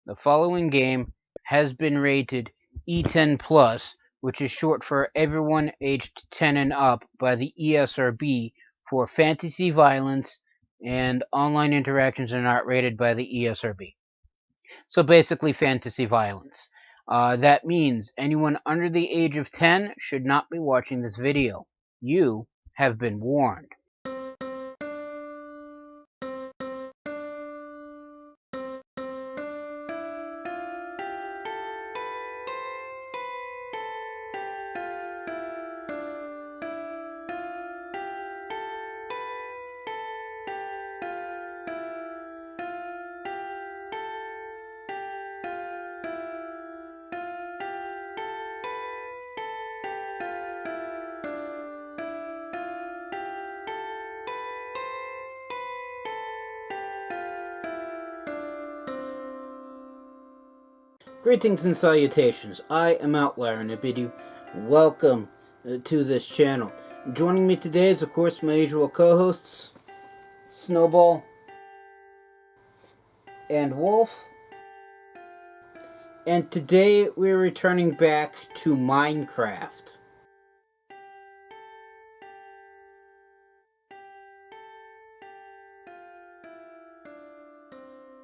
The following game has been rated E10+, which is short for everyone aged 10 and up by the ESRB for fantasy violence, and online interactions are not rated by the ESRB. So basically fantasy violence. That means anyone under the age of 10 should not be watching this video. You have been warned. Greetings and salutations. I am Outlier, and I bid you welcome to this channel. Joining me today is, of course, my usual co-hosts, Snowball and Wolf. And today we're returning back to Minecraft.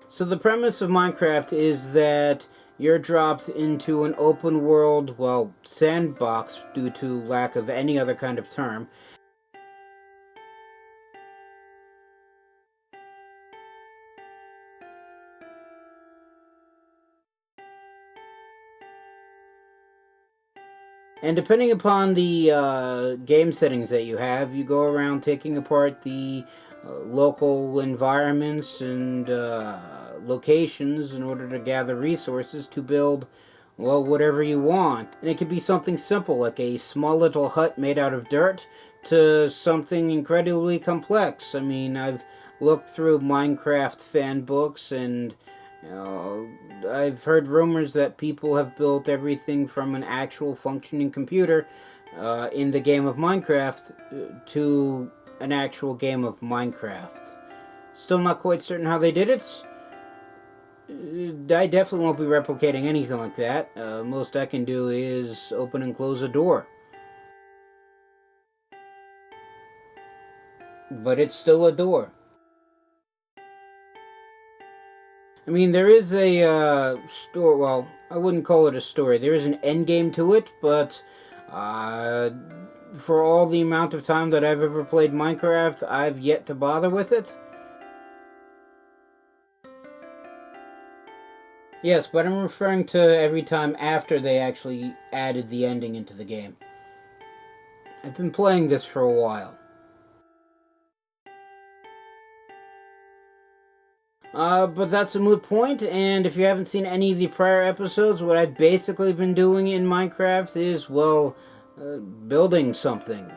So the premise of Minecraft is that you're dropped into an open world, well, sandbox due to lack of any other kind of term. And depending upon the game settings that you have, you go around taking apart the local environments and locations in order to gather resources to build, well, whatever you want. And it could be something simple like a small little hut made out of dirt to something incredibly complex. I mean, I've looked through Minecraft fan books, and I've heard rumors that people have built everything from an actual functioning computer in the game of Minecraft to an actual game of Minecraft. Still not quite certain how they did it. I definitely won't be replicating anything like that. Most I can do is open and close a door. But it's still a door. I mean, there is a story. Well, I wouldn't call it a story. There is an end game to it, but for all the amount of time that I've ever played Minecraft, I've yet to bother with it. Yes, but I'm referring to every time after they actually added the ending into the game. I've been playing this for a while. But that's a moot point, and if you haven't seen any of the prior episodes, what I've basically been doing in Minecraft is, well, building something.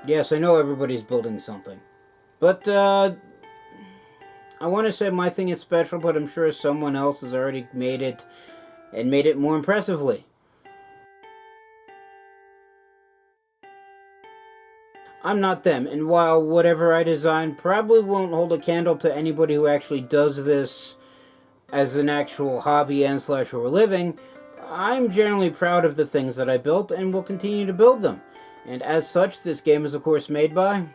Yes, I know everybody's building something. But, I want to say my thing is special, but I'm sure someone else has already made it, and made it more impressively. I'm not them, and while whatever I design probably won't hold a candle to anybody who actually does this as an actual hobby and slash or living, I'm generally proud of the things that I built and will continue to build them. And as such, this game is of course made by...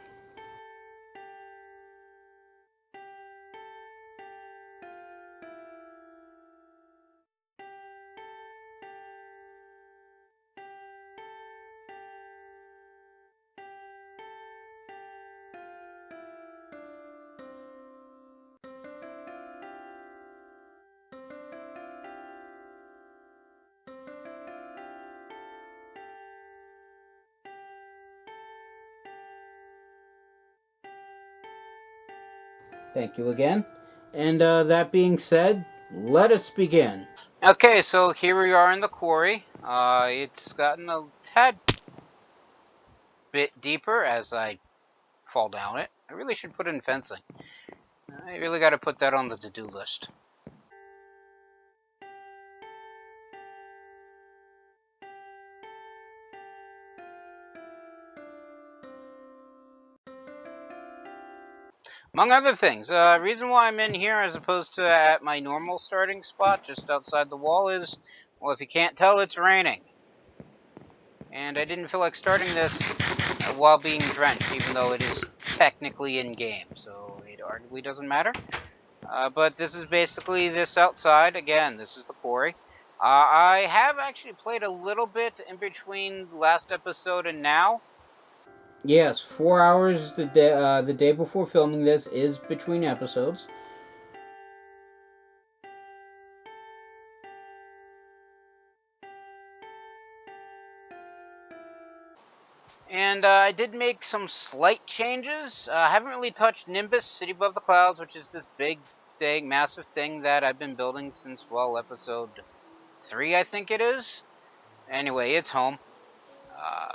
Thank you again. And that being said, let us begin. Okay, so here we are in the quarry. It's gotten a tad bit deeper as I fall down it. I really should put in fencing. I really got to put that on the to-do list. Among other things, reason why I'm in here as opposed to at my normal starting spot just outside the wall is, well, if you can't tell, it's raining. And I didn't feel like starting this while being drenched, even though it is technically in-game, so it arguably doesn't matter. But this is basically this outside. Again, this is the quarry. I have actually played a little bit in between last episode and now. Yes, 4 hours the day before filming this is between episodes. And I did make some slight changes. I haven't really touched Nimbus, City Above the Clouds, which is this big thing, massive thing that I've been building since, well, episode 3, I think it is. Anyway, it's home. Uh,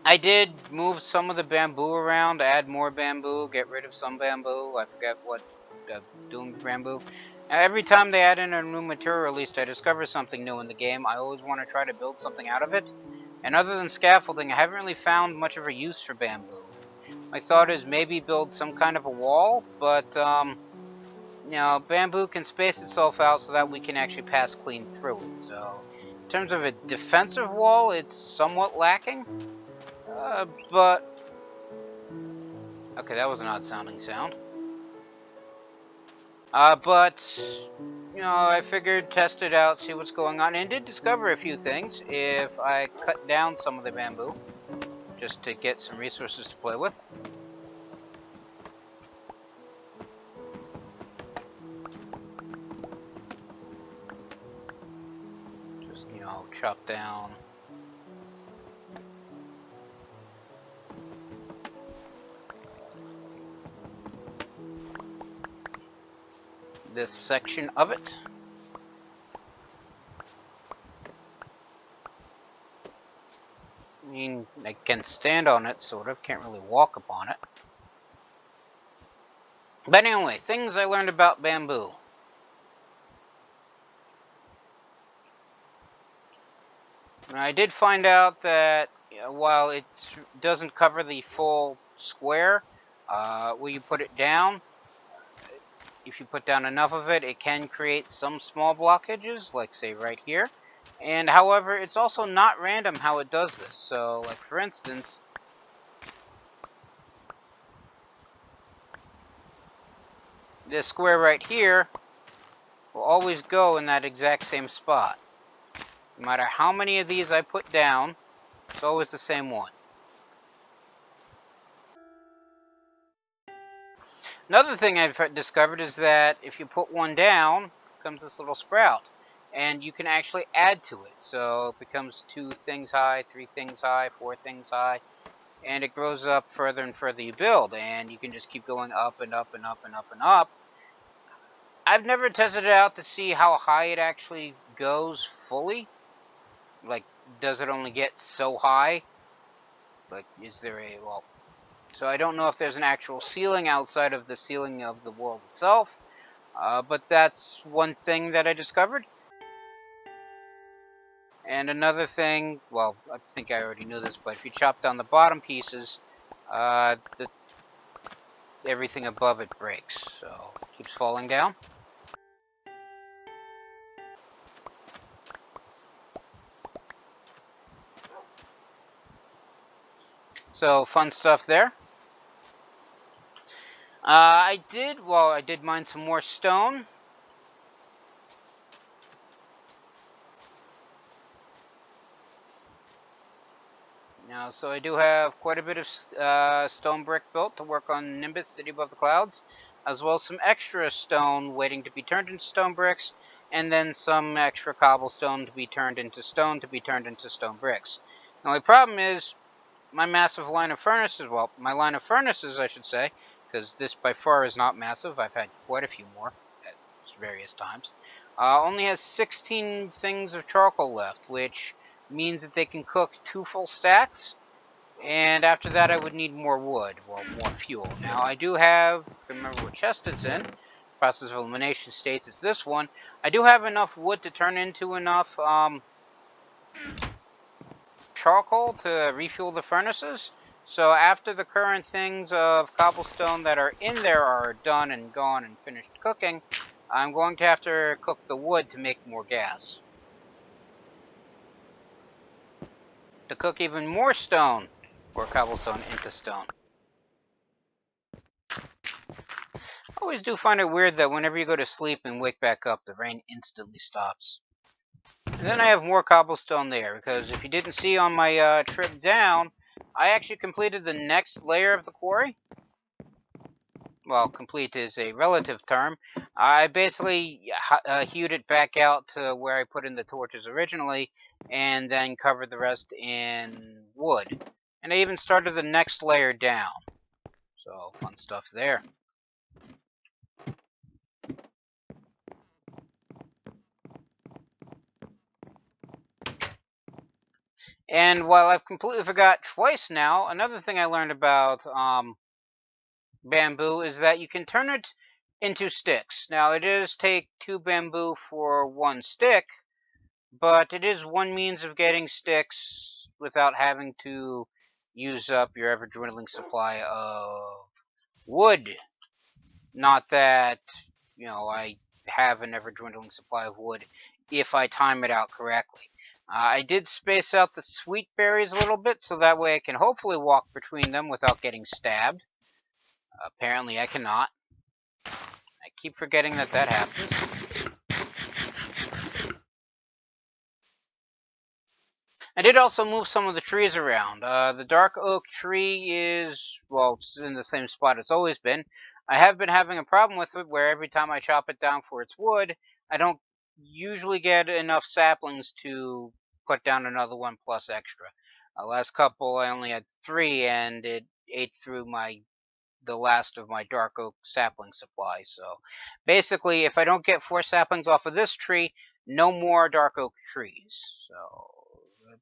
I did move some of the bamboo around, add more bamboo, get rid of some bamboo. I forget what doing with bamboo. Every time they add in a new material, at least I discover something new in the game, I always want to try to build something out of it. And other than scaffolding, I haven't really found much of a use for bamboo. My thought is maybe build some kind of a wall, but bamboo can space itself out so that we can actually pass clean through it. So, in terms of a defensive wall, it's somewhat lacking. But okay, that was an odd sounding sound. But I figured test it out, see what's going on, and did discover a few things. If I cut down some of the bamboo, just to get some resources to play with. Just chop down. This section of it. I mean, I can stand on it, sort of. Can't really walk upon it. But anyway, things I learned about bamboo. I did find out that while it doesn't cover the full square, where you put it down, if you put down enough of it, it can create some small blockages, like say right here. And however, it's also not random how it does this. So, like for instance, this square right here will always go in that exact same spot. No matter how many of these I put down, it's always the same one. Another thing I've discovered is that if you put one down, comes this little sprout. And you can actually add to it. So it becomes 2 things high, 3 things high, 4 things high. And it grows up further and further you build. And you can just keep going up and up and up and up and up. I've never tested it out to see how high it actually goes fully. Like, does it only get so high? Like, is there a, well... So I don't know if there's an actual ceiling outside of the ceiling of the world itself. But that's one thing that I discovered. And another thing, well, I think I already knew this, but if you chop down the bottom pieces, everything above it breaks. So it keeps falling down. So fun stuff there. I did mine some more stone. Now, so I do have quite a bit of stone brick built to work on Nimbus, City Above the Clouds, as well as some extra stone waiting to be turned into stone bricks, and then some extra cobblestone to be turned into stone bricks. The only problem is my massive line of furnaces, well, my line of furnaces, I should say, because this by far is not massive. I've had quite a few more at various times. Only has 16 things of charcoal left, which means that they can cook 2 full stacks. And after that, I would need more wood, well, more fuel. Now, I do have, I remember what chest it's in. Process of elimination states it's this one. I do have enough wood to turn into enough charcoal to refuel the furnaces. So after the current things of cobblestone that are in there are done and gone and finished cooking, I'm going to have to cook the wood to make more gas. To cook even more stone, or cobblestone into stone. I always do find it weird that whenever you go to sleep and wake back up, the rain instantly stops. And then I have more cobblestone there, because if you didn't see on my trip down, I actually completed the next layer of the quarry. Well, complete is a relative term. I basically hewed it back out to where I put in the torches originally, and then covered the rest in wood. And I even started the next layer down. So, fun stuff there. And while I've completely forgot twice now, another thing I learned about bamboo is that you can turn it into sticks. Now, it does take 2 bamboo for 1 stick, but it is one means of getting sticks without having to use up your ever-dwindling supply of wood. Not that, I have an ever-dwindling supply of wood if I time it out correctly. I did space out the sweet berries a little bit, so that way I can hopefully walk between them without getting stabbed. Apparently I cannot. I keep forgetting that happens. I did also move some of the trees around. The dark oak tree is, well, it's in the same spot it's always been. I have been having a problem with it where every time I chop it down for its wood, I don't usually get enough saplings to put down another one plus extra. Last couple I only had 3 and it ate through the last of my dark oak sapling supply. So basically, if I don't get 4 saplings off of this tree, no more dark oak trees. So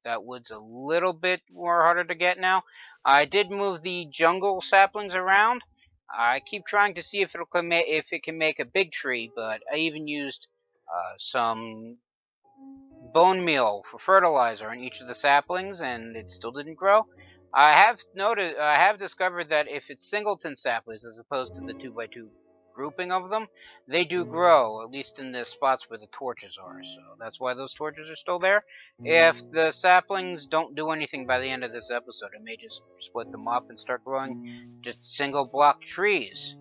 that wood's a little bit more harder to get now. I did move the jungle saplings around. I keep trying to see if it can make a big tree, but I even used some bone meal for fertilizer in each of the saplings, and it still didn't grow. I have discovered that if it's singleton saplings as opposed to the 2x2 grouping of them, they do grow, at least in the spots where the torches are. So that's why those torches are still there. If the saplings don't do anything by the end of this episode, I may just split them up and start growing just single block trees.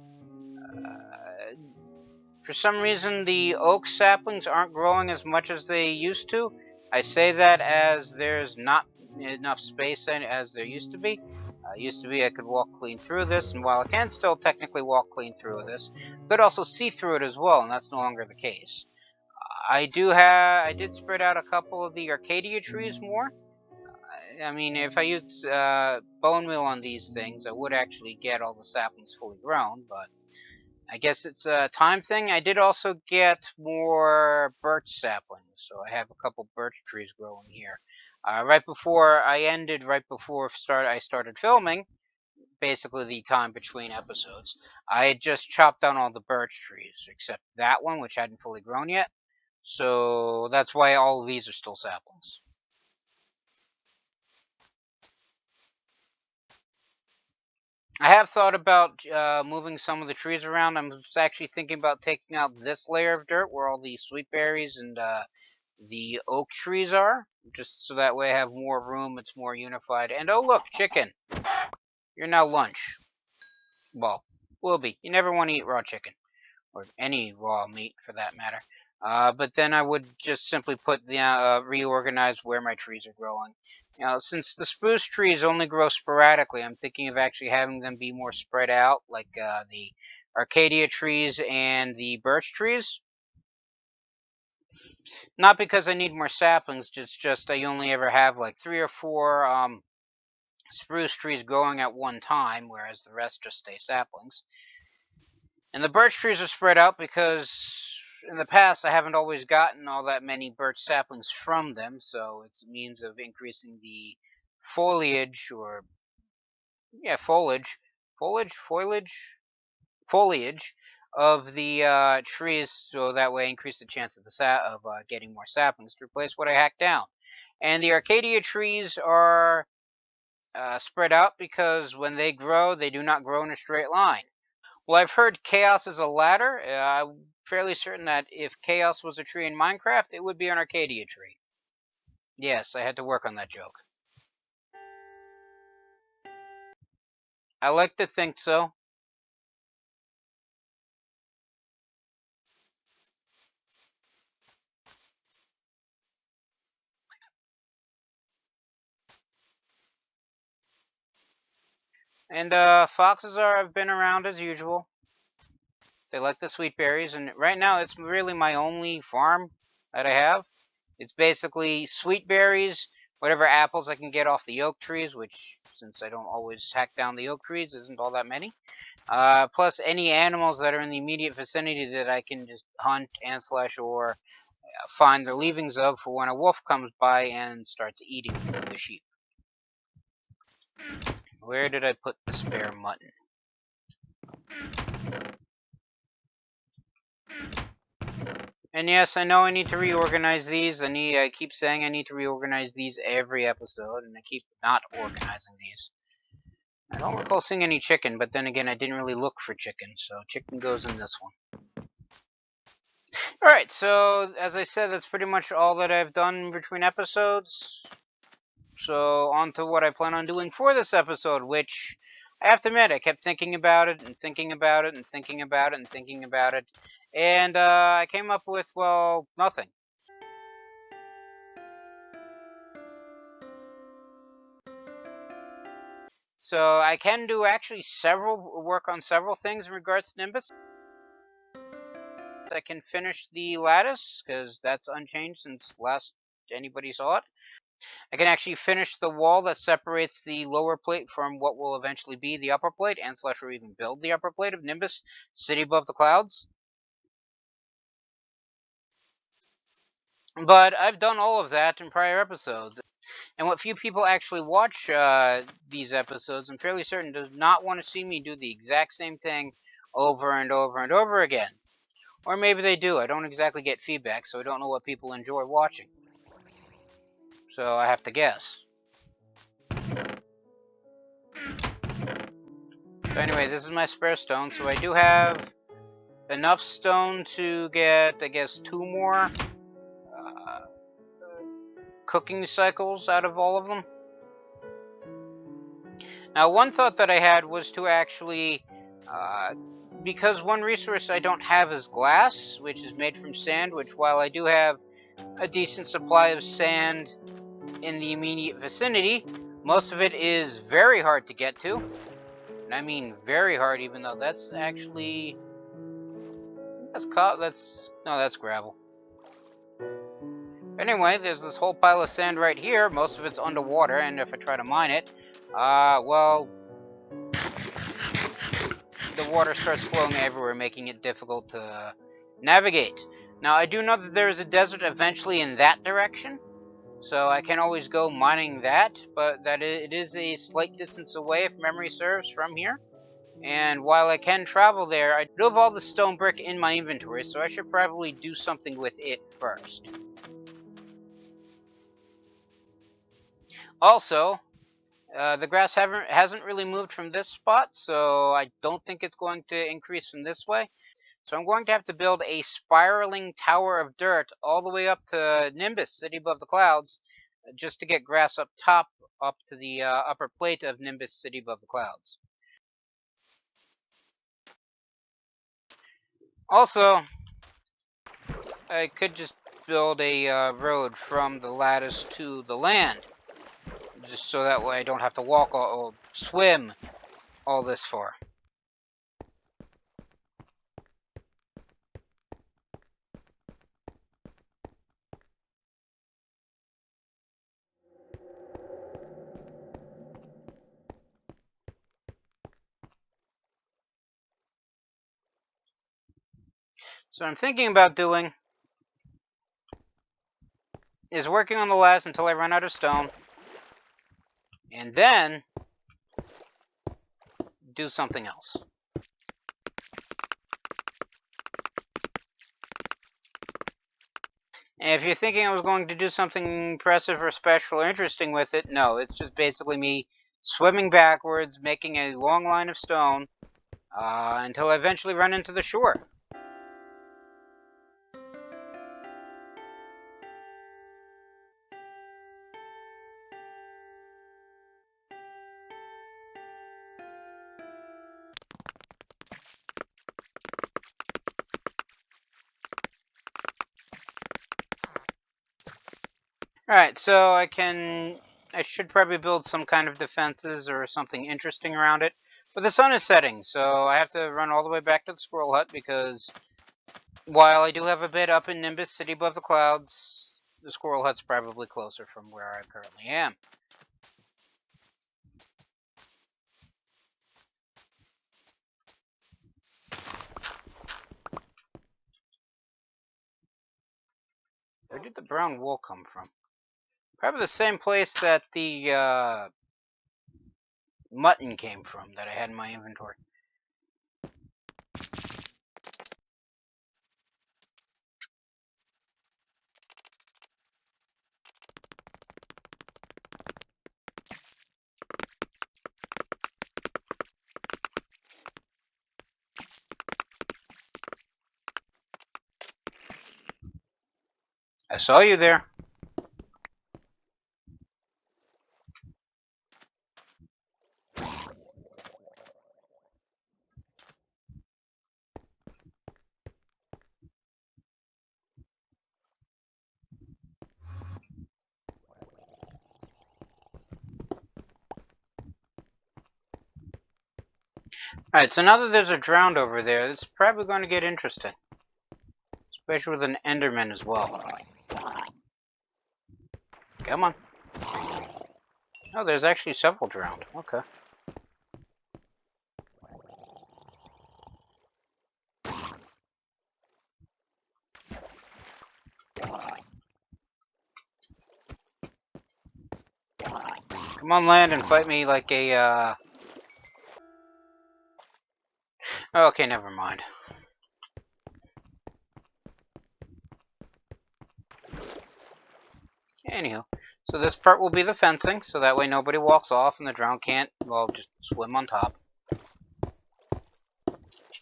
For some reason, the oak saplings aren't growing as much as they used to. I say that as there's not enough space as there used to be. Used to be I could walk clean through this, and while I can still technically walk clean through this, I could also see through it as well, and that's no longer the case. I did spread out a couple of the Arcadia trees more. I mean, if I used bone meal on these things, I would actually get all the saplings fully grown, but I guess it's a time thing. I did also get more birch saplings, so I have a couple birch trees growing here. Right before I started filming, basically the time between episodes, I had just chopped down all the birch trees, except that one, which hadn't fully grown yet. So that's why all of these are still saplings. I have thought about moving some of the trees around. I'm actually thinking about taking out this layer of dirt where all the sweet berries and the oak trees are, just so that way I have more room, it's more unified. And oh look, chicken. You're now lunch. Well, will be. You never want to eat raw chicken, or any raw meat for that matter. But then I would just simply reorganize where my trees are growing. Since the spruce trees only grow sporadically, I'm thinking of actually having them be more spread out, like the Arcadia trees and the birch trees. Not because I need more saplings, just I only ever have like 3 or 4 spruce trees growing at one time, whereas the rest just stay saplings. And the birch trees are spread out because in the past I haven't always gotten all that many birch saplings from them, so it's a means of increasing the foliage or foliage of the trees, so that way increase the chance of getting more saplings to replace what I hacked down. And the Arcadia trees are spread out because when they grow, they do not grow in a straight line. Well, I've heard chaos is a ladder. I'm fairly certain that if chaos was a tree in Minecraft, it would be an Arcadia tree. Yes, I had to work on that joke. I like to think so. And foxes have been around as usual. They like the sweet berries, and right now it's really my only farm that I have. It's basically sweet berries, whatever apples I can get off the oak trees, which, since I don't always hack down the oak trees, isn't all that many. Plus any animals that are in the immediate vicinity that I can just hunt and slash or find the leavings of for when a wolf comes by and starts eating the sheep. Where did I put the spare mutton? And yes, I know I need to reorganize these. I keep saying I need to reorganize these every episode, and I keep not organizing these. I don't recall seeing any chicken, but then again, I didn't really look for chicken, so chicken goes in this one. Alright, so as I said, that's pretty much all that I've done between episodes. So on to what I plan on doing for this episode, which I have to admit, I kept thinking about it and thinking about it and thinking about it and thinking about it, and I came up with, well, nothing. So I can do actually work on several things in regards to Nimbus. I can finish the lattice, because that's unchanged since last anybody saw it. I can actually finish the wall that separates the lower plate from what will eventually be the upper plate, and slash or even build the upper plate of Nimbus, City Above the Clouds. But I've done all of that in prior episodes. And what few people actually watch these episodes, I'm fairly certain, does not want to see me do the exact same thing over and over and over again. Or maybe they do. I don't exactly get feedback, so I don't know what people enjoy watching. So I have to guess. So anyway, this is my spare stone, so I do have enough stone to get, I guess, 2 more cooking cycles out of all of them. Now, one thought that I had was to actually, because one resource I don't have is glass, which is made from sand, which while I do have a decent supply of sand in the immediate vicinity, most of it is very hard to get to. And I mean very hard, even though that's actually, I think that's gravel. Anyway, there's this whole pile of sand right here. Most of it's underwater, and if I try to mine it, well, the water starts flowing everywhere, making it difficult to navigate. Now, I do know that there is a desert eventually in that direction, so I can always go mining that, but that it is a slight distance away, if memory serves, from here. And while I can travel there, I do have all the stone brick in my inventory, so I should probably do something with it first. Also, the grass hasn't really moved from this spot, so I don't think it's going to increase from this way. So I'm going to have to build a spiraling tower of dirt all the way up to Nimbus, City Above the Clouds, just to get grass up top, up to the upper plate of Nimbus, City Above the Clouds. Also, I could just build a road from the lattice to the land, just so that way I don't have to walk or swim all this far. So what I'm thinking about doing is working on the lattice until I run out of stone, and then do something else. And if you're thinking I was going to do something impressive or special or interesting with it, no, it's just basically me swimming backwards, making a long line of stone, until I eventually run into the shore. Alright, so I should probably build some kind of defenses or something interesting around it. But the sun is setting, so I have to run all the way back to the squirrel hut because while I do have a bit up in Nimbus, city above the clouds, the squirrel hut's probably closer from where I currently am. Where did the brown wool come from? Probably the same place that the mutton came from that I had in my inventory. I saw you there. Alright, so now that there's a drowned over there, it's probably going to get interesting. Especially with an Enderman as well. Come on. Oh, there's actually several drowned. Okay. Come on, land and fight me like a, Okay, never mind. Anywho, so this part will be the fencing, so that way nobody walks off and the drown can't, well, just swim on top.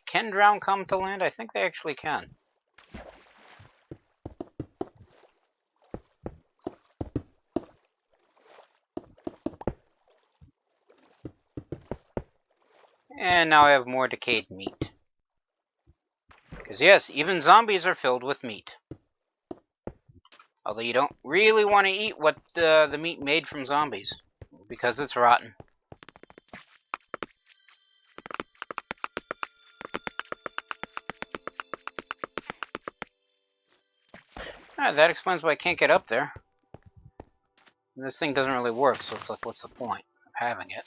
Can drown come to land? I think they actually can. And now I have more decayed meat. Because yes, even zombies are filled with meat. Although you don't really want to eat what the meat made from zombies, because it's rotten. That explains why I can't get up there. And this thing doesn't really work, so it's like, what's the point of having it?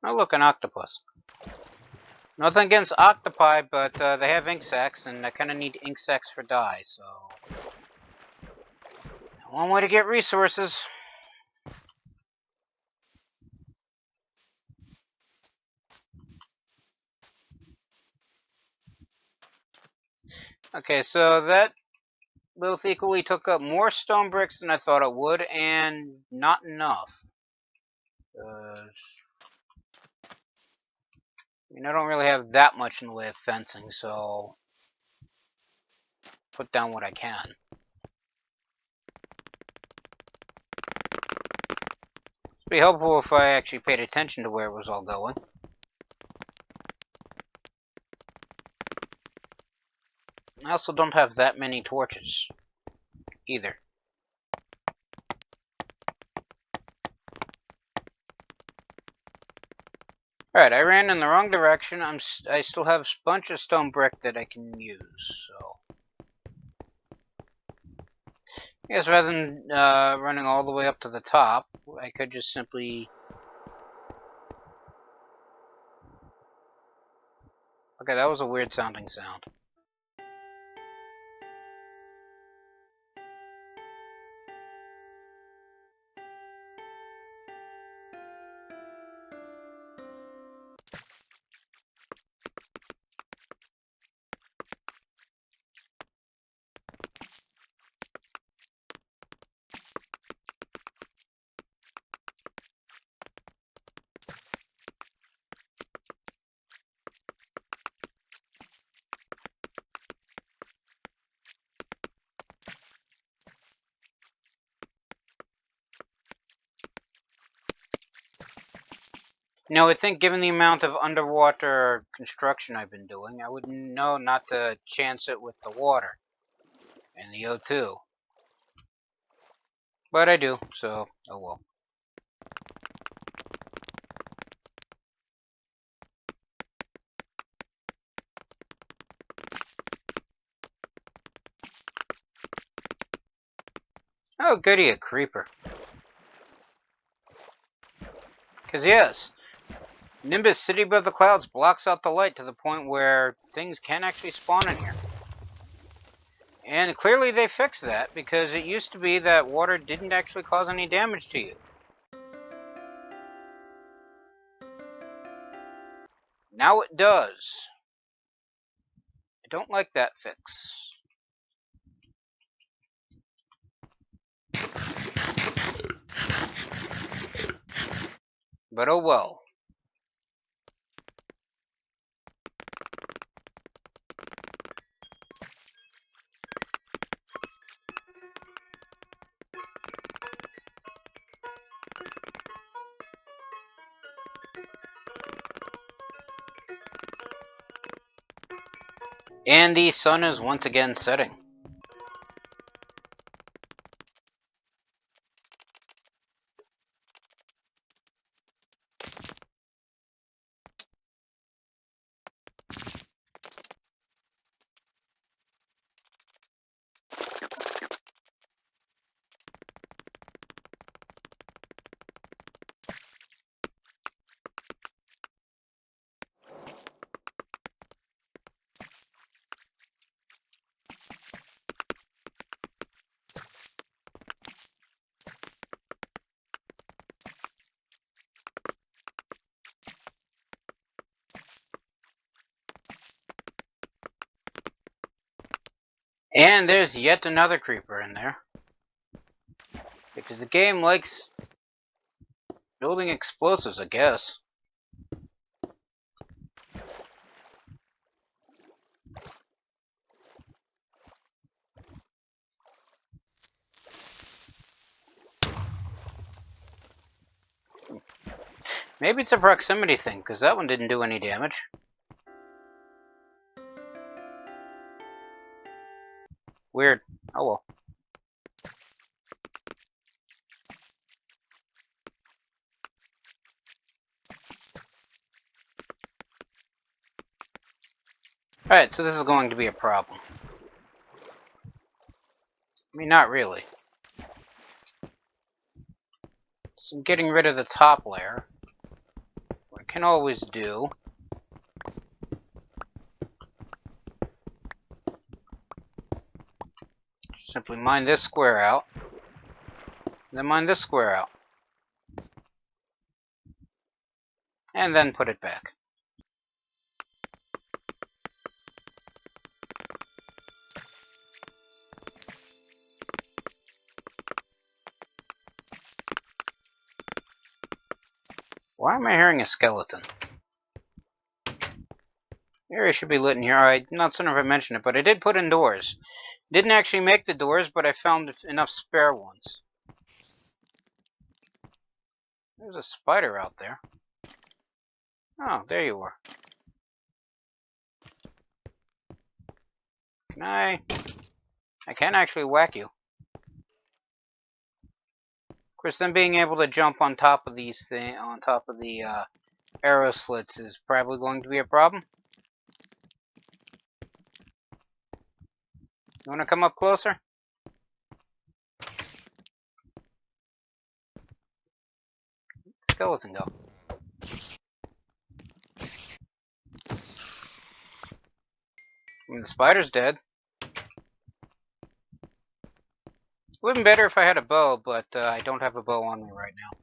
Oh look, an octopus. Nothing against octopi, but they have ink sacs, and I kind of need ink sacs for dye, so... One way to get resources. Okay, so that both equally took up more stone bricks than I thought it would, and not enough. I mean, I don't really have that much in the way of fencing, so... Put down what I can. It'd be helpful if I actually paid attention to where it was all going. I also don't have that many torches, either. Alright, I ran in the wrong direction. I still have a bunch of stone brick that I can use, so... I guess rather than running all the way up to the top, I could just simply... Okay, that was a weird sounding sound. No, I think given the amount of underwater construction I've been doing, I would know not to chance it with the water and the O2. But I do, so oh well. Oh, goody, a creeper. Because yes, Nimbus City above the clouds blocks out the light to the point where things can actually spawn in here. And clearly they fixed that, because it used to be that water didn't actually cause any damage to you. Now it does. I don't like that fix. But oh well. And the sun is once again setting. And there's yet another creeper in there. Because the game likes building explosives, I guess. Maybe it's a proximity thing, because that one didn't do any damage. Weird. Oh well. Alright, so this is going to be a problem. I mean, not really. So I'm getting rid of the top layer. What I can always do simply mine this square out, then mine this square out, and then put it back. Why am I hearing a skeleton? The area should be lit in here. Alright, not certain if I mentioned it, but I did put in doors. Didn't actually make the doors, but I found enough spare ones. There's a spider out there. Oh, there you are. Can I can actually whack you. Of course, then being able to jump on top of these on top of the arrow slits is probably going to be a problem. You want to come up closer? Skeleton go. I mean, the spider's dead. It would have been better if I had a bow, but I don't have a bow on me right now.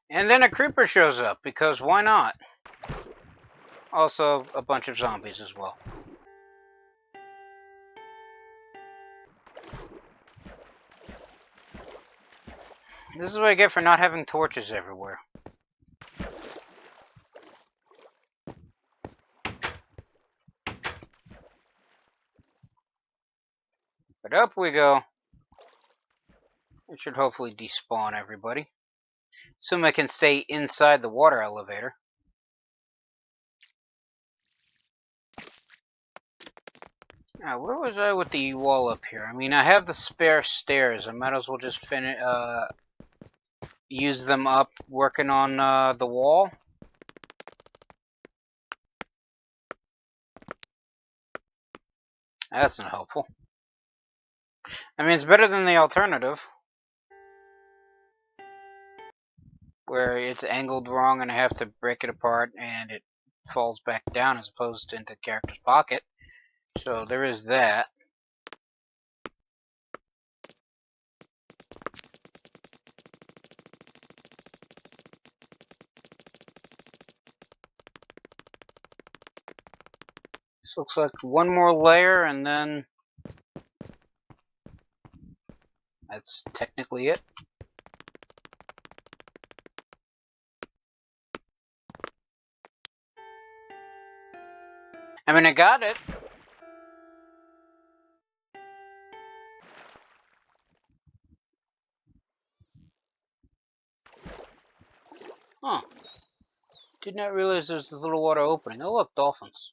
And then a creeper shows up, because why not? Also, a bunch of zombies as well. This is what I get for not having torches everywhere. But up we go. It should hopefully despawn everybody. Assume I can stay inside the water elevator. Now, where was I with the wall up here? I mean, I have the spare stairs. I might as well just use them up working on the wall. That's not helpful. I mean, it's better than the alternative, where it's angled wrong and I have to break it apart and it falls back down as opposed to into the character's pocket. So there is that. This looks like one more layer and then that's technically it. I mean, I got it. Huh. Did not realize there was this little water opening. Oh look, dolphins.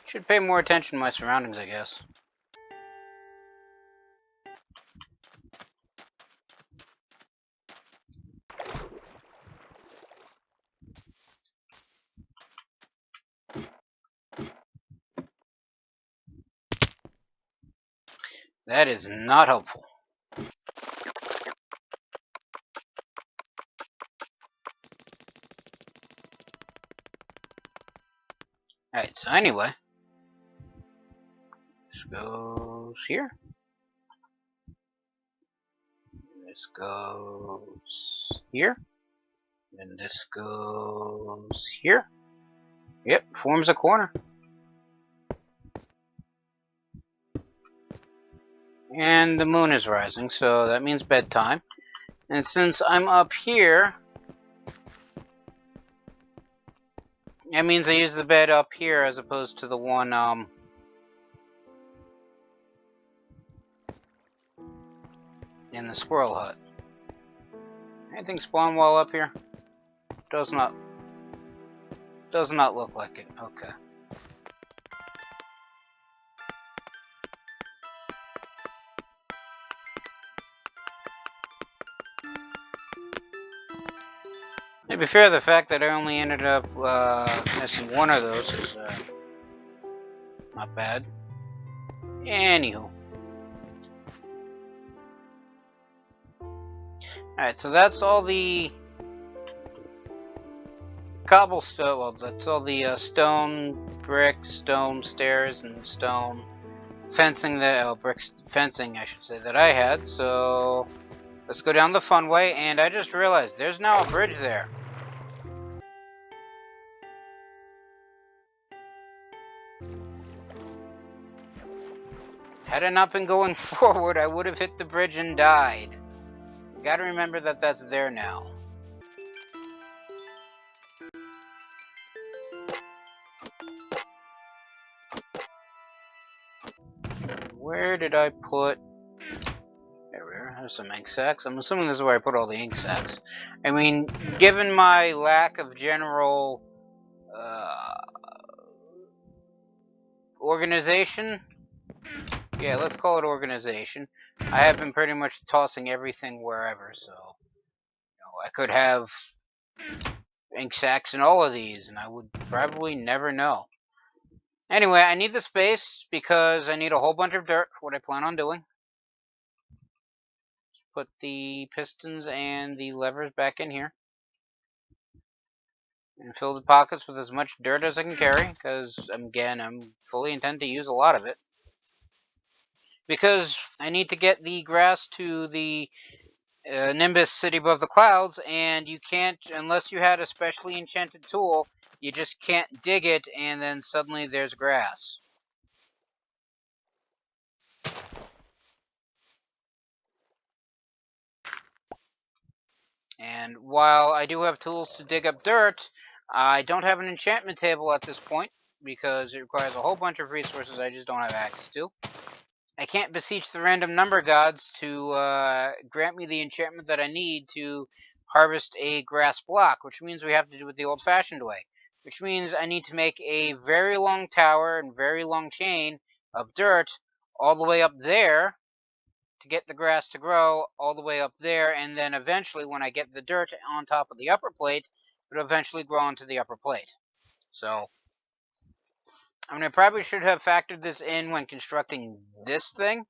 Should pay more attention to my surroundings, I guess. That is not helpful. Alright, so anyway. This goes here. This goes here. And this goes here. Yep, forms a corner. And the moon is rising, so that means bedtime. And since I'm up here, that means I use the bed up here as opposed to the one in the squirrel hut. Anything spawn while up here? Does not look like it. Okay. To be fair, the fact that I only ended up missing one of those is not bad. Anywho. Alright, so that's all the cobblestone, well, that's all the stone, brick, stone stairs, and stone fencing that, brick fencing, I should say, that I had. So let's go down the fun way, and I just realized there's now a bridge there. Had I not been going forward, I would have hit the bridge and died. Gotta remember that that's there now. Where did I put... There's some ink sacks. I'm assuming this is where I put all the ink sacks. I mean, given my lack of general organization, yeah, let's call it organization, I have been pretty much tossing everything wherever, so I could have ink sacks in all of these, and I would probably never know. Anyway, I need the space because I need a whole bunch of dirt for what I plan on doing. Put the pistons and the levers back in here. And fill the pockets with as much dirt as I can carry, because, again, I'm fully intend to use a lot of it. Because I need to get the grass to the Nimbus city above the clouds, and you can't, unless you had a specially enchanted tool, you just can't dig it, and then suddenly there's grass. And while I do have tools to dig up dirt, I don't have an enchantment table at this point. because it requires a whole bunch of resources I just don't have access to. I can't beseech the random number gods to grant me the enchantment that I need to harvest a grass block, which means we have to do it the old-fashioned way, which means I need to make a very long tower and very long chain of dirt all the way up there to get the grass to grow all the way up there, and then eventually when I get the dirt on top of the upper plate, it'll eventually grow onto the upper plate. So, I mean, I probably should have factored this in when constructing this thing.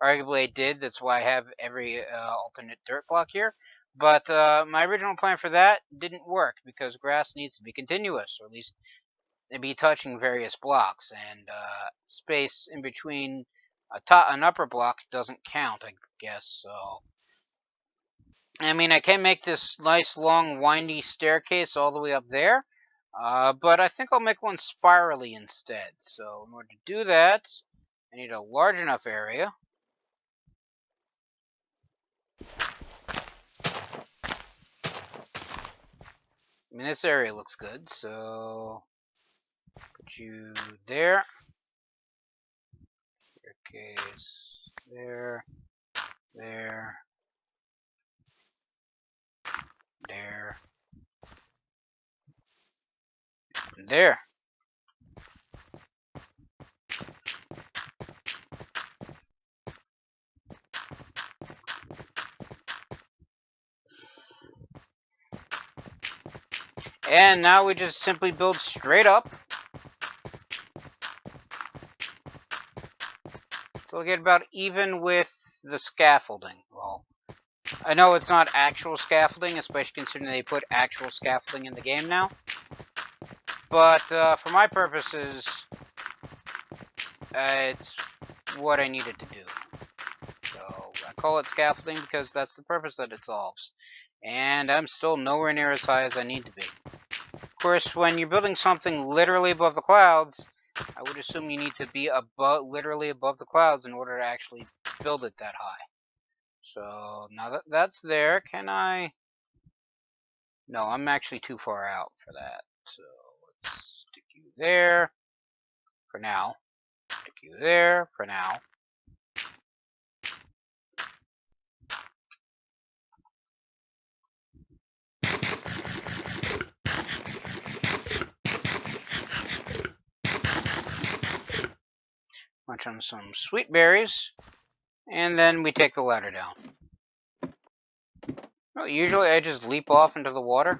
Arguably I did, that's why I have every alternate dirt block here. But my original plan for that didn't work, because grass needs to be continuous, or at least it'd be touching various blocks, and space in between an upper block doesn't count, I guess. So, I mean, I can make this nice long windy staircase all the way up there, but I think I'll make one spirally instead. So in order to do that, I need a large enough area. I mean, this area looks good, so put you there. Staircase there, there, there, and there. And now we just simply build straight up till we get about even with the scaffolding. Well, I know it's not actual scaffolding, especially considering they put actual scaffolding in the game now. But for my purposes, it's what I needed to do. So I call it scaffolding because that's the purpose that it solves. And I'm still nowhere near as high as I need to be. Of course, when you're building something literally above the clouds, I would assume you need to be literally above the clouds in order to actually build it that high. So now that that's there, can I? No, I'm actually too far out for that. So let's stick you there for now. Stick you there for now. Munch on some sweet berries, and then we take the ladder down. Well, usually I just leap off into the water.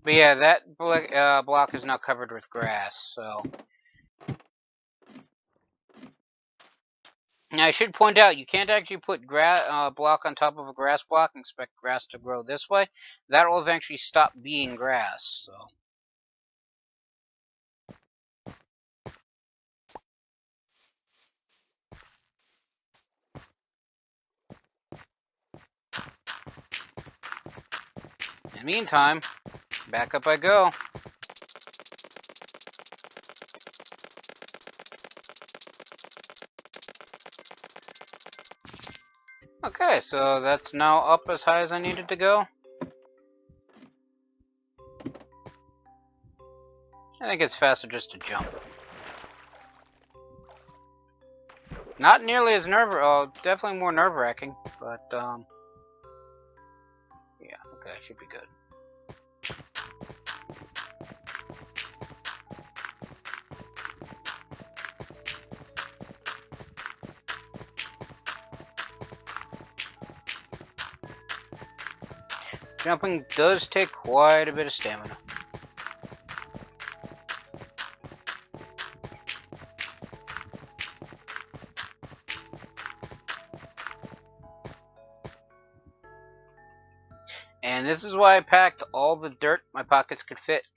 But yeah, that block is now covered with grass, so. Now I should point out, you can't actually put block on top of a grass block and expect grass to grow this way. That will eventually stop being grass, so. In the meantime, back up I go. Okay, so that's now up as high as I needed to go. I think it's faster just to jump. Not nearly as definitely more nerve-wracking, but yeah, okay, should be good. Jumping does take quite a bit of stamina. And this is why I packed all the dirt my pockets could fit.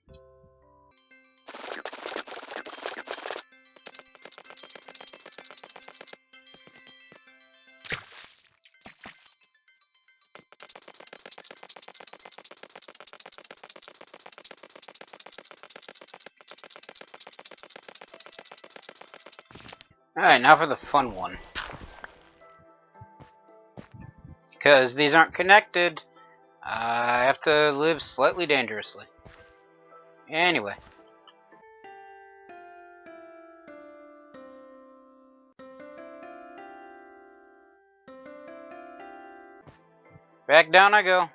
Alright, now for the fun one. Because these aren't connected, I have to live slightly dangerously. Anyway. Back down I go.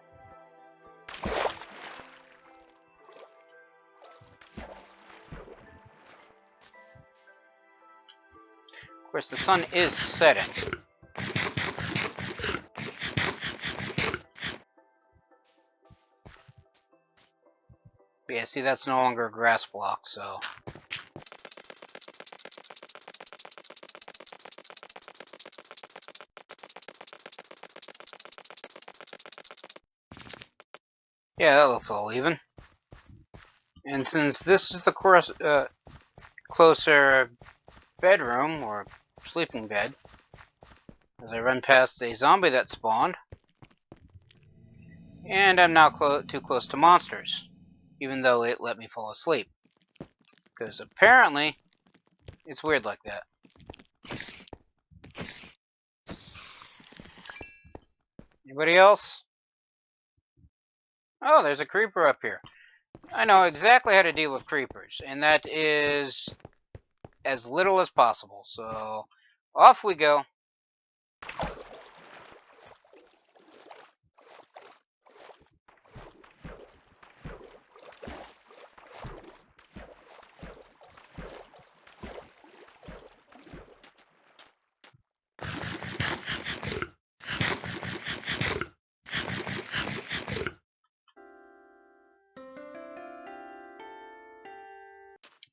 Of course, the sun is setting. But yeah, see, that's no longer a grass block, so... Yeah, that looks all even. And since this is the closer bedroom, or sleeping bed, as I run past a zombie that spawned, and I'm now too close to monsters, even though it let me fall asleep. Because apparently, it's weird like that. Anybody else? Oh, there's a creeper up here. I know exactly how to deal with creepers, and that is as little as possible. So, off we go.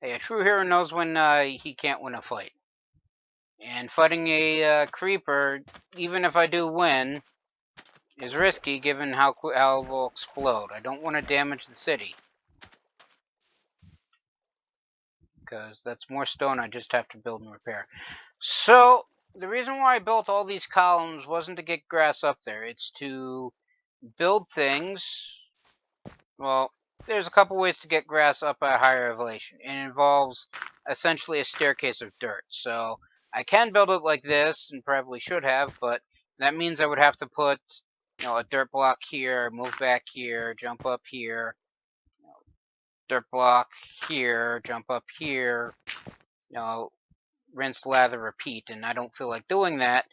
Hey, a true hero knows when he can't win a fight. And fighting a creeper, even if I do win, is risky given how they'll explode. I don't want to damage the city, because that's more stone I just have to build and repair. So, the reason why I built all these columns wasn't to get grass up there. It's to build things. Well, there's a couple ways to get grass up at a higher elevation. It involves essentially a staircase of dirt. So I can build it like this, and probably should have, but that means I would have to put, a dirt block here, move back here, jump up here, dirt block here, jump up here, rinse, lather, repeat, and I don't feel like doing that.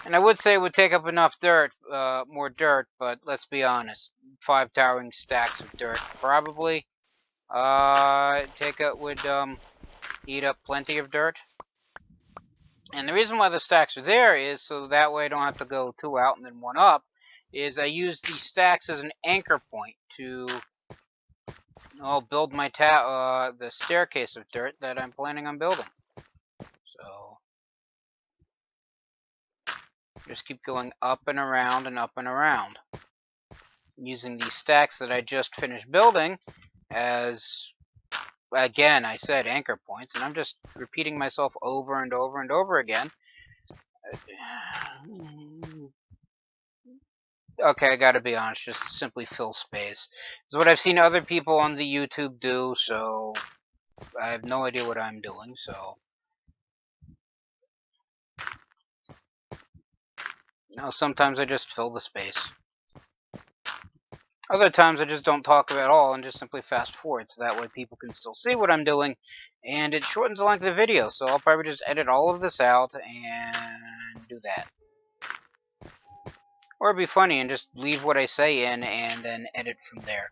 And I would say it would take up enough dirt, more dirt, but let's be honest, 5 towering stacks of dirt probably would eat up plenty of dirt. And the reason why the stacks are there is so that way I don't have to go 2 out and then 1 up, is I use these stacks as an anchor point to build my the staircase of dirt that I'm planning on building. So just keep going up and around and up and around, using these stacks that I just finished building as, again, I said anchor points, and I'm just repeating myself over and over and over again. Okay, I gotta be honest, just simply fill space. It's what I've seen other people on the YouTube do, so I have no idea what I'm doing, so... sometimes I just fill the space. Other times I just don't talk at all and just simply fast forward, so that way people can still see what I'm doing, and it shortens the length of the video, so I'll probably just edit all of this out and do that. Or it'd be funny and just leave what I say in and then edit from there.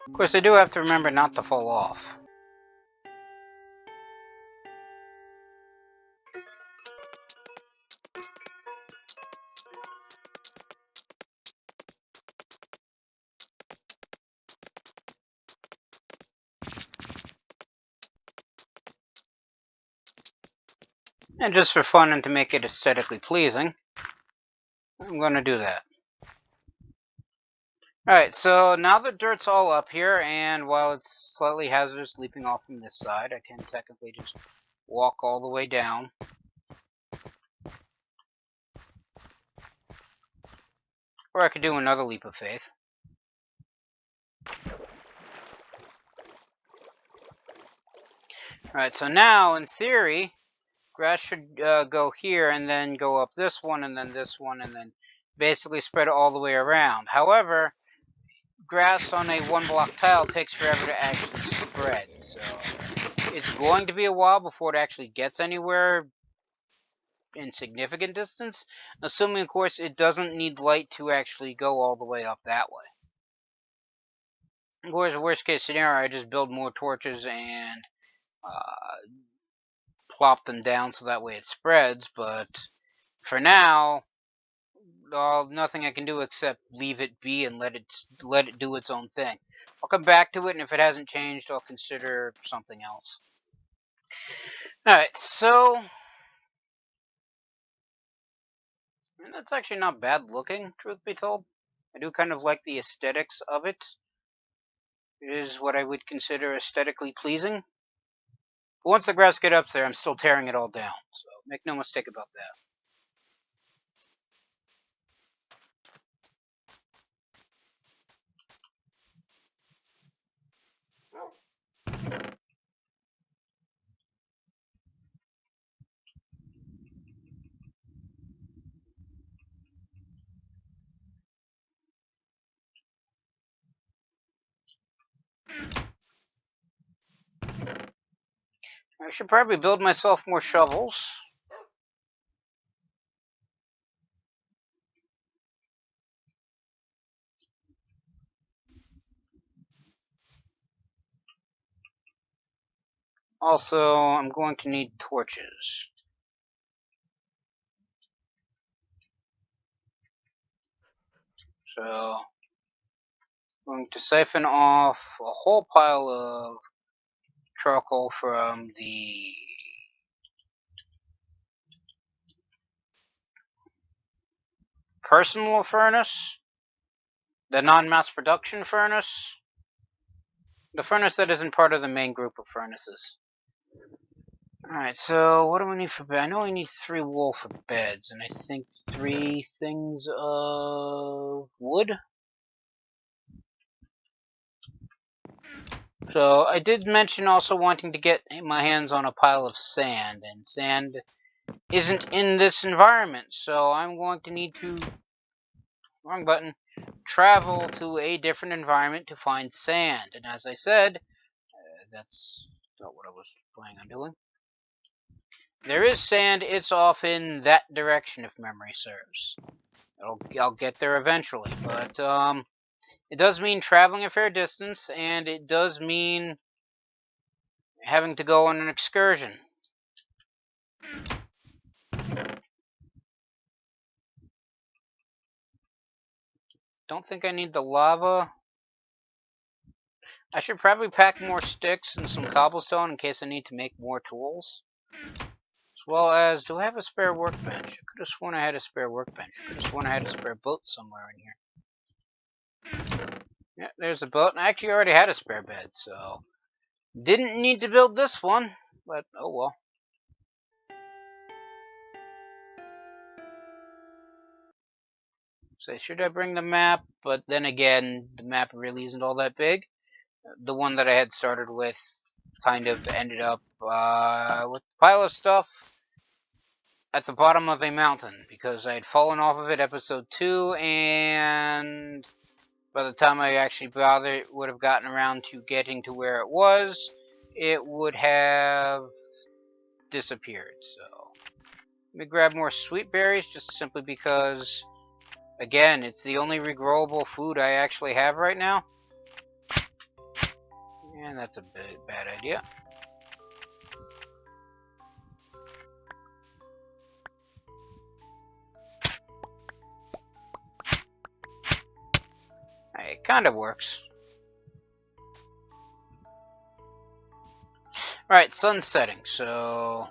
Of course, I do have to remember not to fall off. And just for fun and to make it aesthetically pleasing, I'm going to do that. Alright, so now the dirt's all up here, and while it's slightly hazardous leaping off from this side, I can technically just walk all the way down. Or I could do another leap of faith. Alright, so now, in theory, grass should go here, and then go up this one, and then this one, and then basically spread it all the way around. However, grass on a one-block tile takes forever to actually spread, so it's going to be a while before it actually gets anywhere in significant distance, assuming, of course, it doesn't need light to actually go all the way up that way. Of course, worst case scenario, I just build more torches and plop them down so that way it spreads, but for now, nothing I can do except leave it be and let it do its own thing. I'll come back to it, and if it hasn't changed, I'll consider something else. Alright, so and that's actually not bad looking, truth be told. I do kind of like the aesthetics of it. It is what I would consider aesthetically pleasing. But once the grass gets up there, I'm still tearing it all down, so make no mistake about that. I should probably build myself more shovels. Also, I'm going to need torches. So, I'm going to siphon off a whole pile of charcoal from the personal furnace, the non-mass production furnace, the furnace that isn't part of the main group of furnaces. Alright, so what do we need for bed? I know I need 3 wool for beds, and I think 3 things of wood. So I did mention also wanting to get my hands on a pile of sand, and sand isn't in this environment, so I'm going to need to, wrong button, travel to a different environment to find sand. And as I said, that's not what I was planning on doing. There is sand, it's off in that direction if memory serves. I'll get there eventually, but it does mean traveling a fair distance, and it does mean having to go on an excursion. Don't think I need the lava. I should probably pack more sticks and some cobblestone in case I need to make more tools. As well as, do I have a spare workbench? I could have sworn I had a spare workbench. I could have sworn I had a spare boat somewhere in here. Yeah, there's a boat. And I actually already had a spare bed, so didn't need to build this one, but oh well. So should I bring the map? But then again, the map really isn't all that big. The one that I had started with kind of ended up with a pile of stuff at the bottom of a mountain because I had fallen off of it episode 2, and by the time I actually would have gotten around to getting to where it was, it would have disappeared. So let me grab more sweet berries just simply because, again, it's the only regrowable food I actually have right now. And that's a bad idea. It kind of works. Alright, sun's setting, so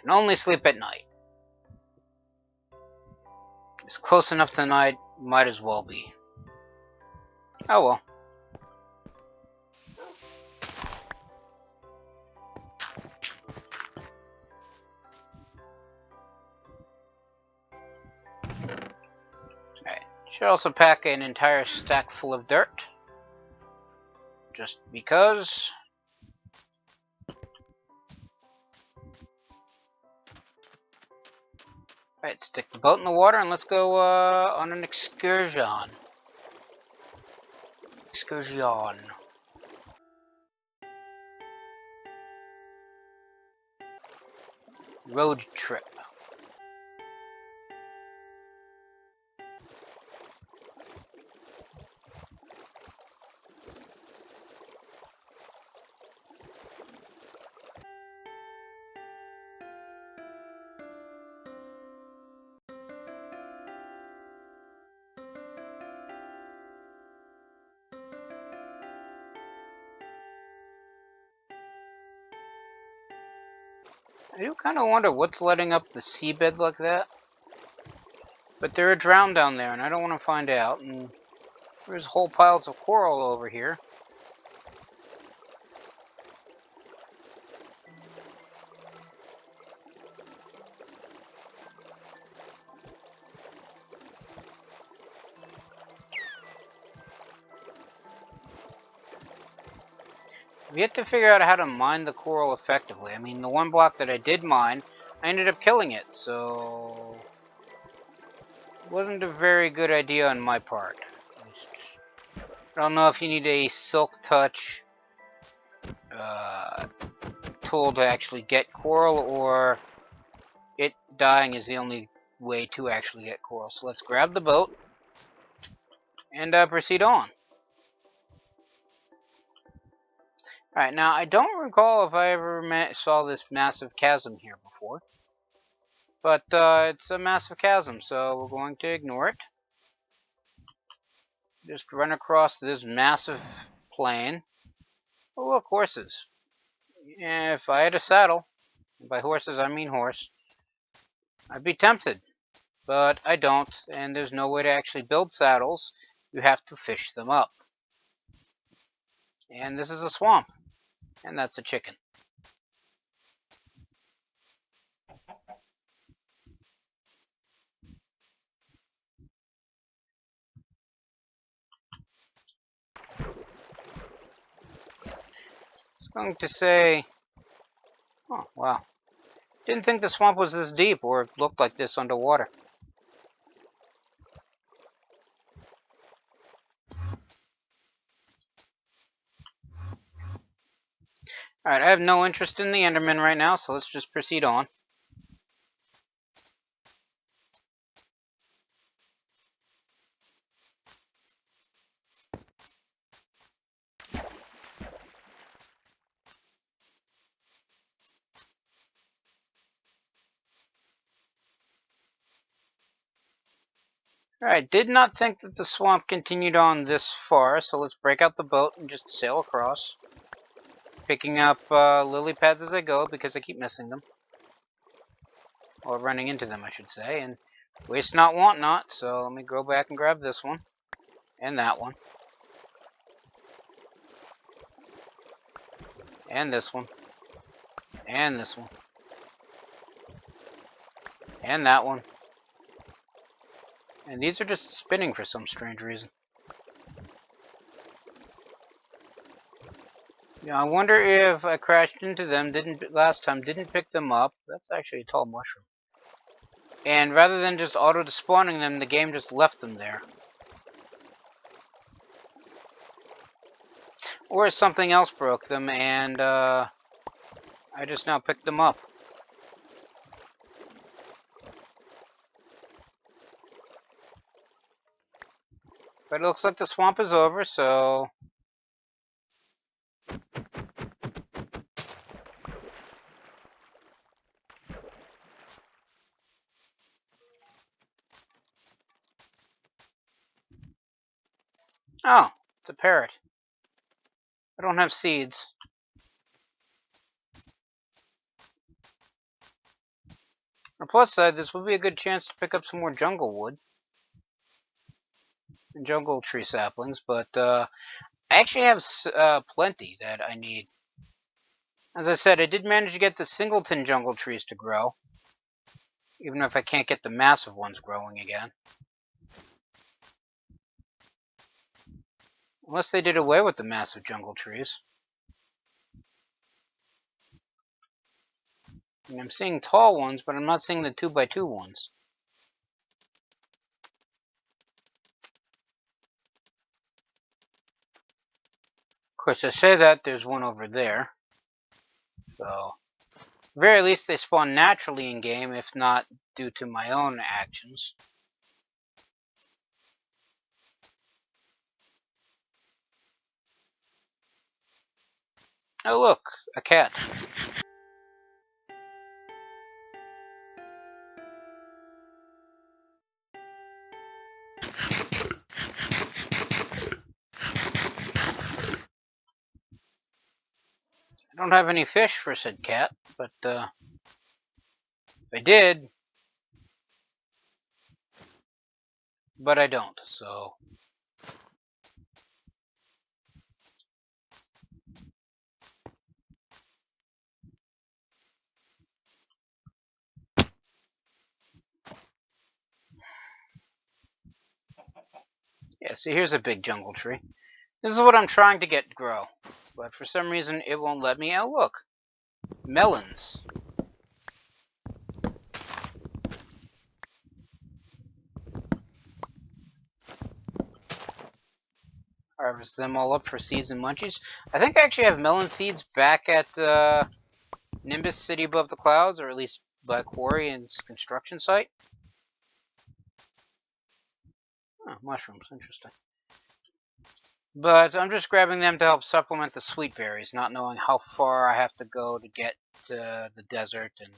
can only sleep at night. As close enough tonight, might as well be. Oh well. Alright. Should also pack an entire stack full of dirt. Just because. Alright, stick the boat in the water and let's go on an excursion. Excursion. Road trip. I do kind of wonder what's letting up the seabed like that. But there are drowned down there, and I don't want to find out. And there's whole piles of coral over here. We have to figure out how to mine the coral effectively. I mean, the one block that I did mine, I ended up killing it, so it wasn't a very good idea on my part. I don't know if you need a silk touch tool to actually get coral, or it dying is the only way to actually get coral. So let's grab the boat and proceed on. Alright, now I don't recall if I ever saw this massive chasm here before. But it's a massive chasm, so we're going to ignore it. Just run across this massive plain. Oh look, horses. If I had a saddle, and by horses I mean horse, I'd be tempted. But I don't, and there's no way to actually build saddles. You have to fish them up. And this is a swamp. And that's a chicken. I was going to say... Oh, wow. Didn't think the swamp was this deep, or looked like this underwater. Alright, I have no interest in the Enderman right now, so let's just proceed on. Alright, did not think that the swamp continued on this far, so let's break out the boat and just sail across. Picking up lily pads as I go, because I keep missing them. Or running into them, I should say, and waste not, want not, so let me go back and grab this one. And that one. And this one. And this one. And that one. And these are just spinning for some strange reason. Yeah, I wonder if I crashed into them last time, didn't pick them up. That's actually a tall mushroom. And rather than just auto-despawning them, the game just left them there. Or something else broke them, and I just now picked them up. But it looks like the swamp is over, so... Oh, it's a parrot. I don't have seeds. On the plus side, this will be a good chance to pick up some more jungle wood. jungle tree saplings, but I actually have plenty that I need. As I said, I did manage to get the singleton jungle trees to grow, even if I can't get the massive ones growing again. Unless they did away with the massive jungle trees. And I'm seeing tall ones, but I'm not seeing the 2x2 ones. Of course, I say that, there's one over there. So, at the very least, they spawn naturally in game, if not due to my own actions. Oh look, a cat. I don't have any fish for said cat, but if I did, but I don't, so... Yeah, see, here's a big jungle tree. This is what I'm trying to get to grow, but for some reason it won't let me. Oh look, melons. Harvest them all up for seeds and munchies. I think I actually have melon seeds back at Nimbus City Above the Clouds, or at least by Quarry and its construction site. Oh, mushrooms, interesting. But I'm just grabbing them to help supplement the sweet berries, not knowing how far I have to go to get to the desert and...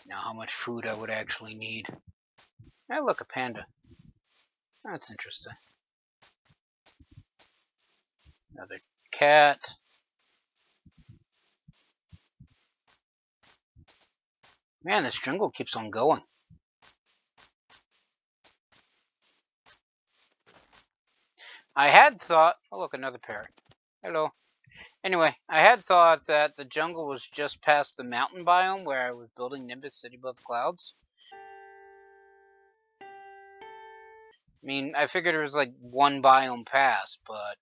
Now how much food I would actually need. Hey, look, a panda. That's interesting. Another cat. Man, this jungle keeps on going. I had thought... Oh, look, another parrot. Hello. Anyway, I had thought that the jungle was just past the mountain biome where I was building Nimbus City Above the Clouds. I mean, I figured it was like one biome past, but...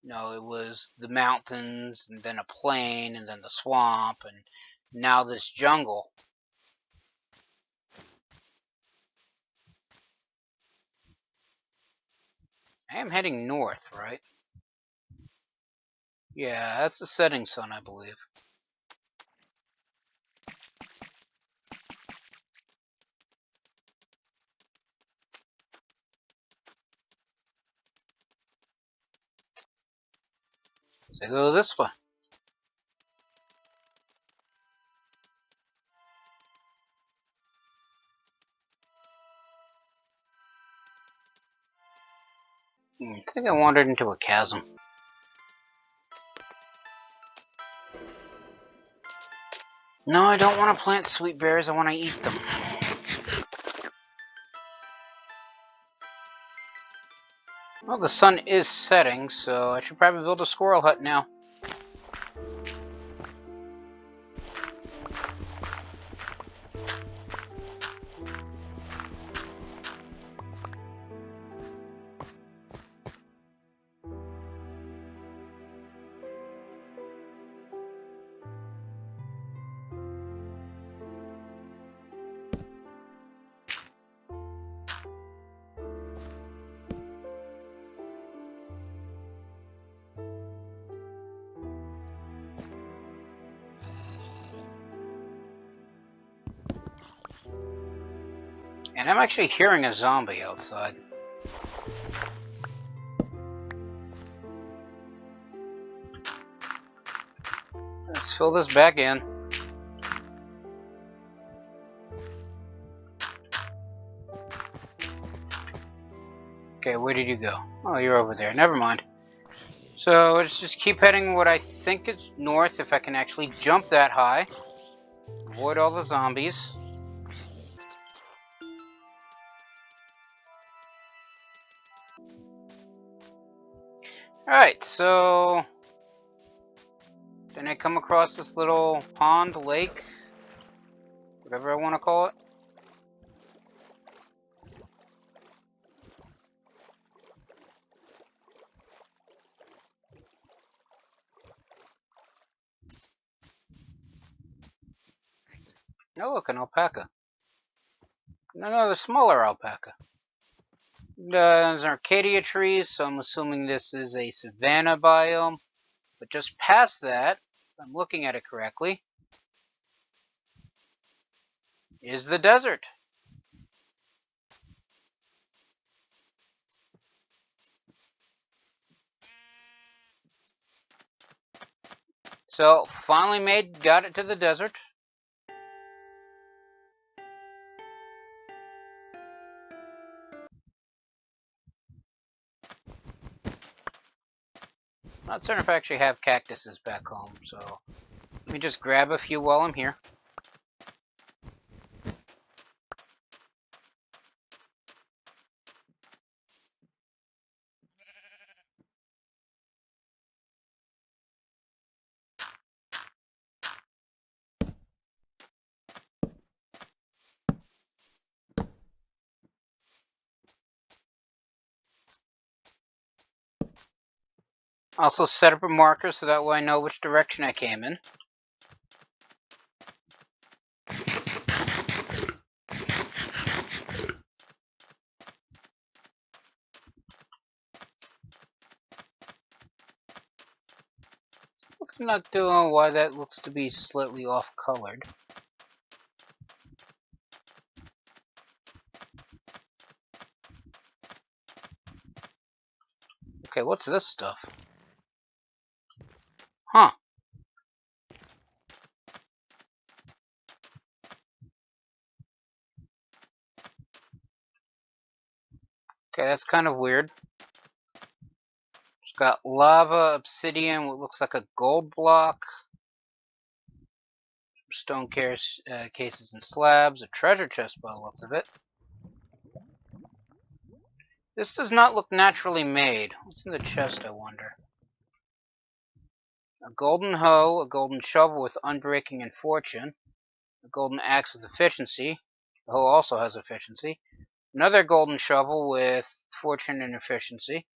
No, it was the mountains, and then a plain, and then the swamp, and now this jungle. I am heading north, right? Yeah, that's the setting sun, I believe. So I go this way. I think I wandered into a chasm. No, I don't want to plant sweet berries, I want to eat them. Well, the sun is setting, so I should probably build a squirrel hut now. And I'm actually hearing a zombie outside. Let's fill this back in. Okay, where did you go? Oh, you're over there. Never mind. So let's just keep heading what I think is north, if I can actually jump that high. Avoid all the zombies. Alright, so then I come across this little pond, lake, whatever I want to call it. Oh, look, an alpaca. Another smaller alpaca. There's Arcadia trees, so I'm assuming this is a savanna biome. But just past that, if I'm looking at it correctly, is the desert. So, finally got it to the desert. Not certain if I actually have cactuses back home, so let me just grab a few while I'm here. Also set up a marker so that way I know which direction I came in. I'm not doing why that looks to be slightly off-colored. Okay, what's this stuff? Huh. Okay, that's kind of weird. It's got lava, obsidian, what looks like a gold block, stone cases and slabs, a treasure chest by the looks of it. This does not look naturally made. What's in the chest, I wonder? A golden hoe, a golden shovel with unbreaking and fortune, a golden axe with efficiency. The hoe also has efficiency. Another golden shovel with fortune and efficiency.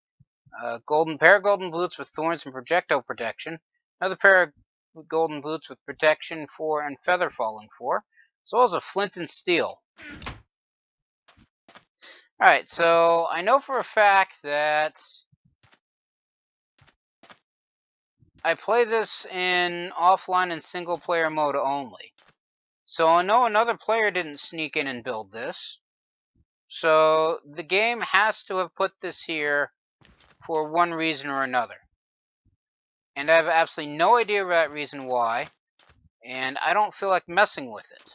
A pair of golden boots with thorns and projectile protection. Another pair of golden boots with protection 4 and feather falling 4. As well as a flint and steel. Alright, so I know for a fact that I play this in offline and single player mode only. So I know another player didn't sneak in and build this. So the game has to have put this here for one reason or another. And I have absolutely no idea that reason why. And I don't feel like messing with it.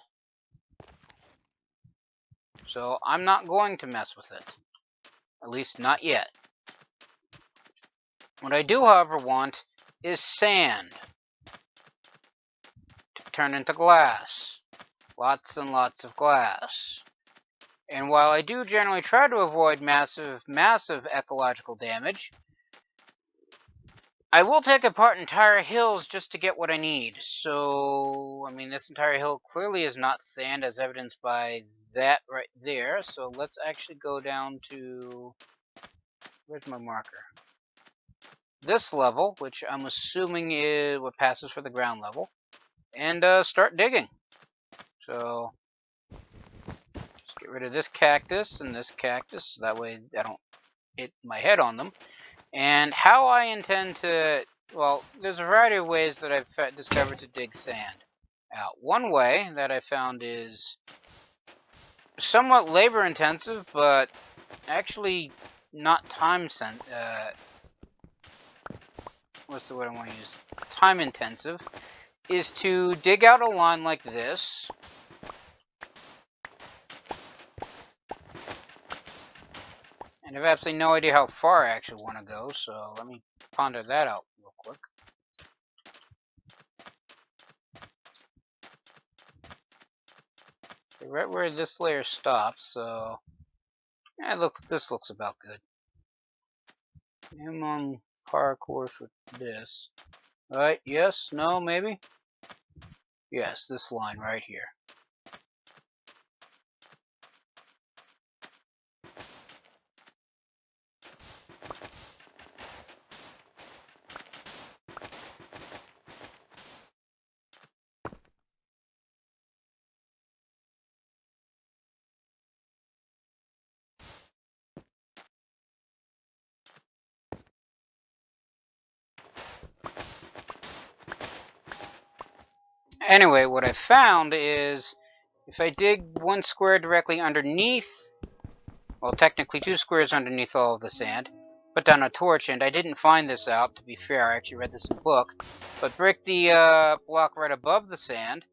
So I'm not going to mess with it. At least not yet. What I do, however, want is sand to turn into glass. Lots and lots of glass. And while I do generally try to avoid massive ecological damage, I will take apart entire hills just to get what I need. So, I mean, this entire hill clearly is not sand, as evidenced by that right there. So let's actually go down to... where's my marker? This level, which I'm assuming is what passes for the ground level, and start digging. So, just get rid of this cactus and this cactus, so that way I don't hit my head on them. And how I intend to, well, there's a variety of ways that I've discovered to dig sand out. One way that I found is somewhat labor intensive, but actually not what's the word I want to use? Time intensive, is to dig out a line like this. And I have absolutely no idea how far I actually want to go, so let me ponder that out real quick. Right where this layer stops, so yeah, this looks about good. I'm on par course with this. Right? Yes? No? Maybe? Yes, this line right here. Anyway, what I found is if I dig one square directly underneath, well, technically 2 squares underneath all of the sand, put down a torch, and I didn't find this out, to be fair, I actually read this in a book, but break the block right above the sand,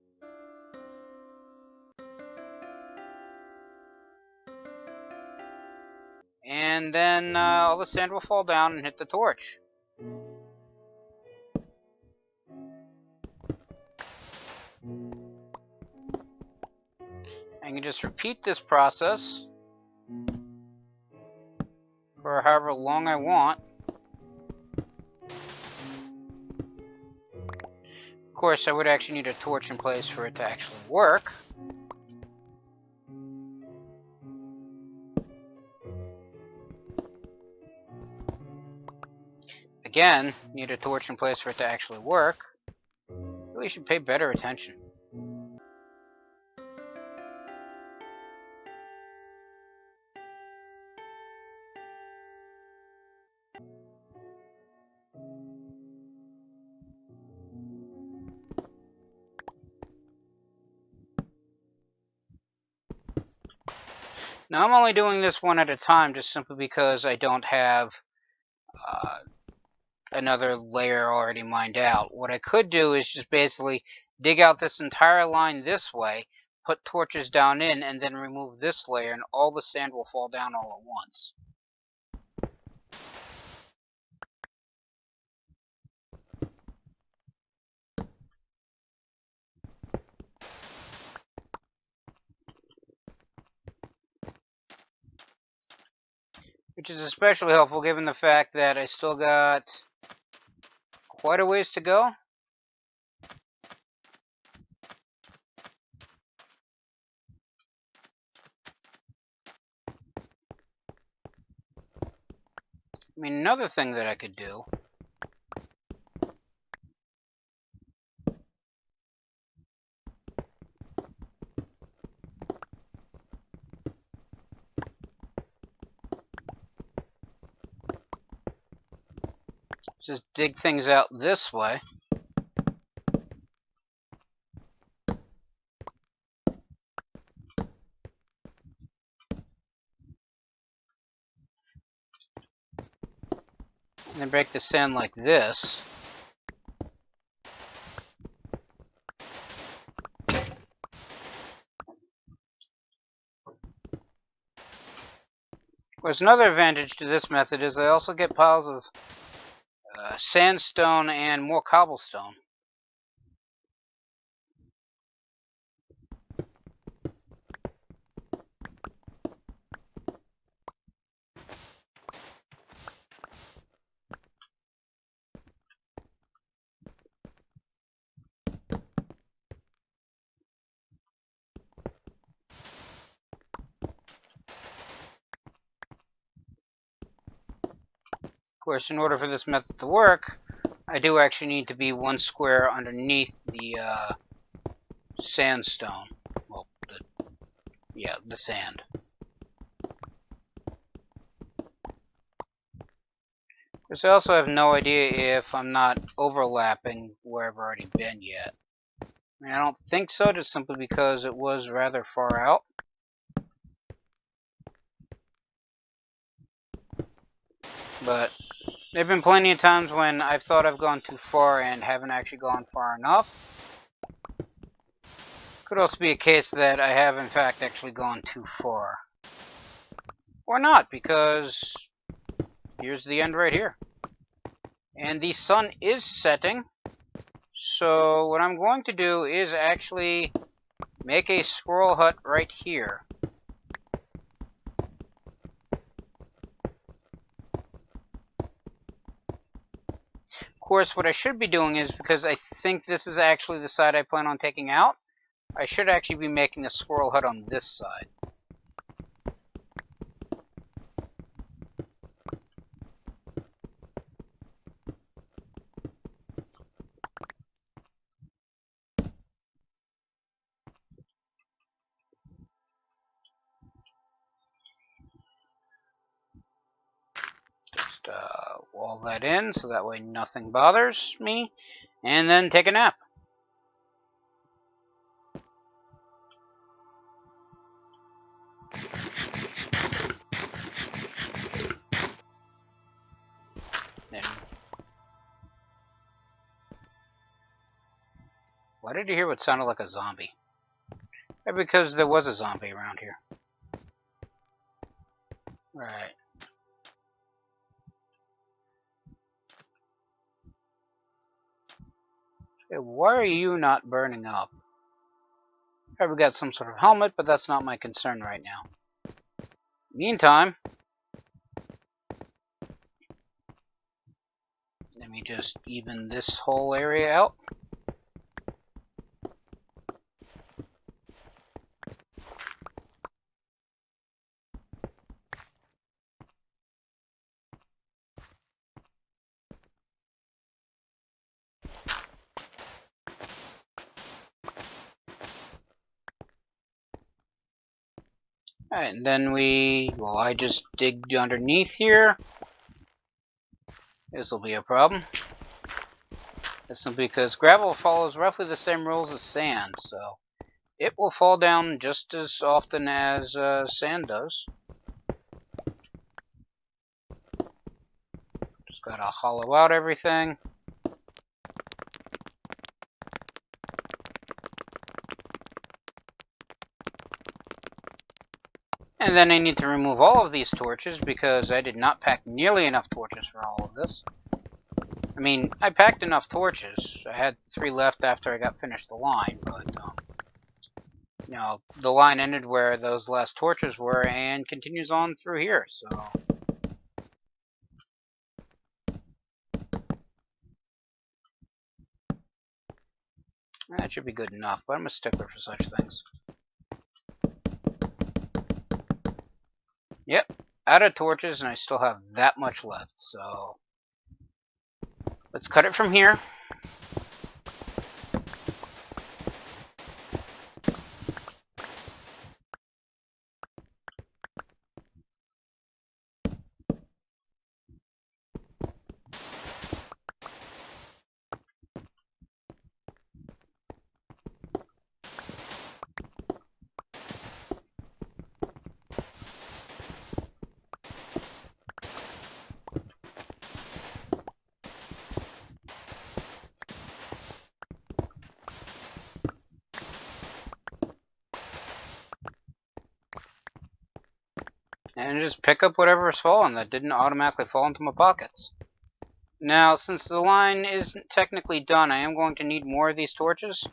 and then all the sand will fall down and hit the torch. I can just repeat this process for however long I want. Of course, I would actually need a torch in place for it to actually work. Again, need a torch in place for it to actually work. Really should pay better attention. Now I'm only doing this one at a time just simply because I don't have another layer already mined out. What I could do is just basically dig out this entire line this way, put torches down in, and then remove this layer, and all the sand will fall down all at once. Which is especially helpful given the fact that I still got quite a ways to go. I mean, another thing that I could do is just dig things out this way. And then break the sand like this. Of course, another advantage to this method is I also get piles of sandstone and more cobblestone. Of course, in order for this method to work, I do actually need to be 1 square underneath the sandstone. Well, the sand. Because I also have no idea if I'm not overlapping where I've already been yet. I mean, I don't think so, just simply because it was rather far out. But there have been plenty of times when I've thought I've gone too far and haven't actually gone far enough. Could also be a case that I have in fact actually gone too far. Or not, because here's the end right here. And the sun is setting. So what I'm going to do is actually make a squirrel hut right here. Of course, what I should be doing is, because I think this is actually the side I plan on taking out, I should actually be making a squirrel hut on this side. Just wall that in so that way nothing bothers me, and then take a nap. Then, why did you hear what sounded like a zombie? Because there was a zombie around here. Right. Hey, why are you not burning up? Probably got some sort of helmet, but that's not my concern right now. Meantime, let me just even this whole area out. Alright, and then I just dig underneath here. This will be a problem. That's simply because gravel follows roughly the same rules as sand, so it will fall down just as often as sand does. Just gotta hollow out everything. And then I need to remove all of these torches because I did not pack nearly enough torches for all of this. I mean, I packed enough torches. I had 3 left after I got finished the line, but you know, the line ended where those last torches were and continues on through here, so that should be good enough, but I'm a stickler for such things. Yep, out of torches, and I still have that much left, so let's cut it from here. And just pick up whatever is fallen that didn't automatically fall into my pockets. Now, since the line isn't technically done, I am going to need more of these torches.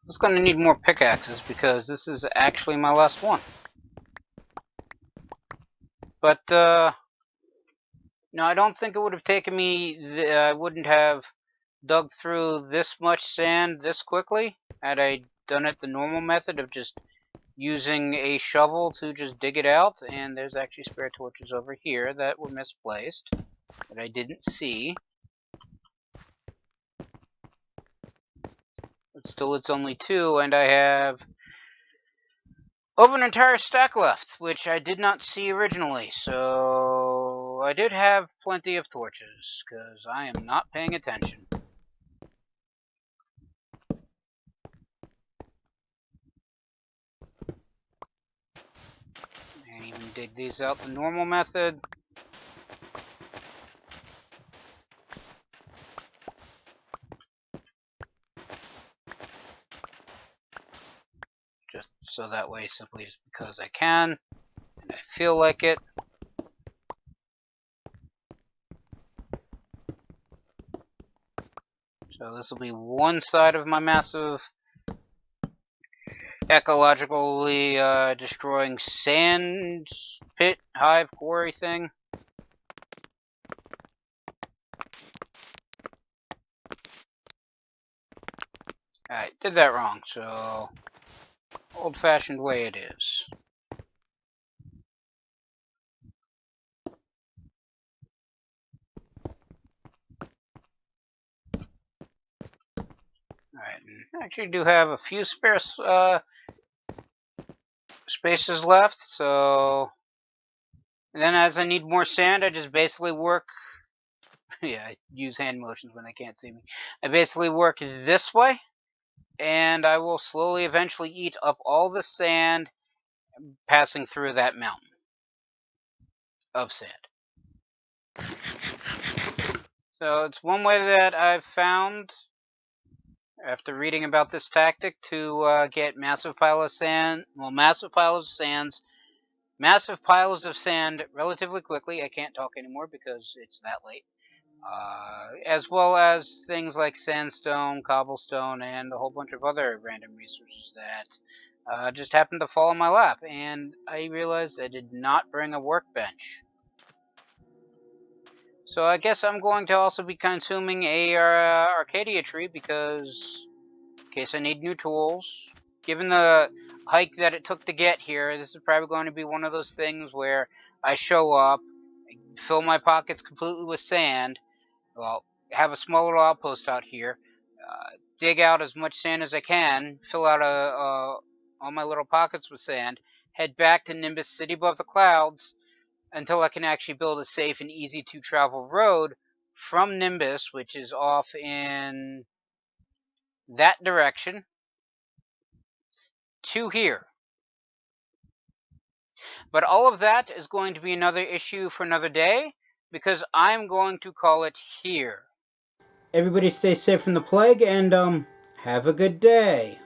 I'm just going to need more pickaxes because this is actually my last one. But, no, I don't think it would have taken me, I wouldn't have dug through this much sand this quickly had I done it the normal method of just using a shovel to just dig it out. And there's actually spare torches over here that were misplaced that I didn't see. But still, it's only 2, and I have over an entire stack left, which I did not see originally, so I did have plenty of torches, because I am not paying attention. can even dig these out the normal method. Just so that way, simply just because I can and I feel like it. So this will be one side of my massive ecologically destroying sand pit hive quarry thing. I did that wrong, so old-fashioned way it is. Alright, I actually do have a few spare spaces left, so... And then as I need more sand, I just basically work... yeah, I use hand motions when they can't see me. I basically work this way, and I will slowly eventually eat up all the sand passing through that mountain of sand. So it's one way that I've found, after reading about this tactic, to get massive piles of sand, massive piles of sand relatively quickly. I can't talk anymore because it's that late. As well as things like sandstone, cobblestone, and a whole bunch of other random resources that just happened to fall in my lap. And I realized I did not bring a workbench. So I guess I'm going to also be consuming a Arcadia tree because in case I need new tools. Given the hike that it took to get here, this is probably going to be one of those things where I show up, fill my pockets completely with sand, well, have a small little outpost out here, dig out as much sand as I can, fill out all my little pockets with sand, head back to Nimbus City above the clouds, until I can actually build a safe and easy to travel road from Nimbus, which is off in that direction, to here. But all of that is going to be another issue for another day, because I'm going to call it here. Everybody stay safe from the plague, and have a good day.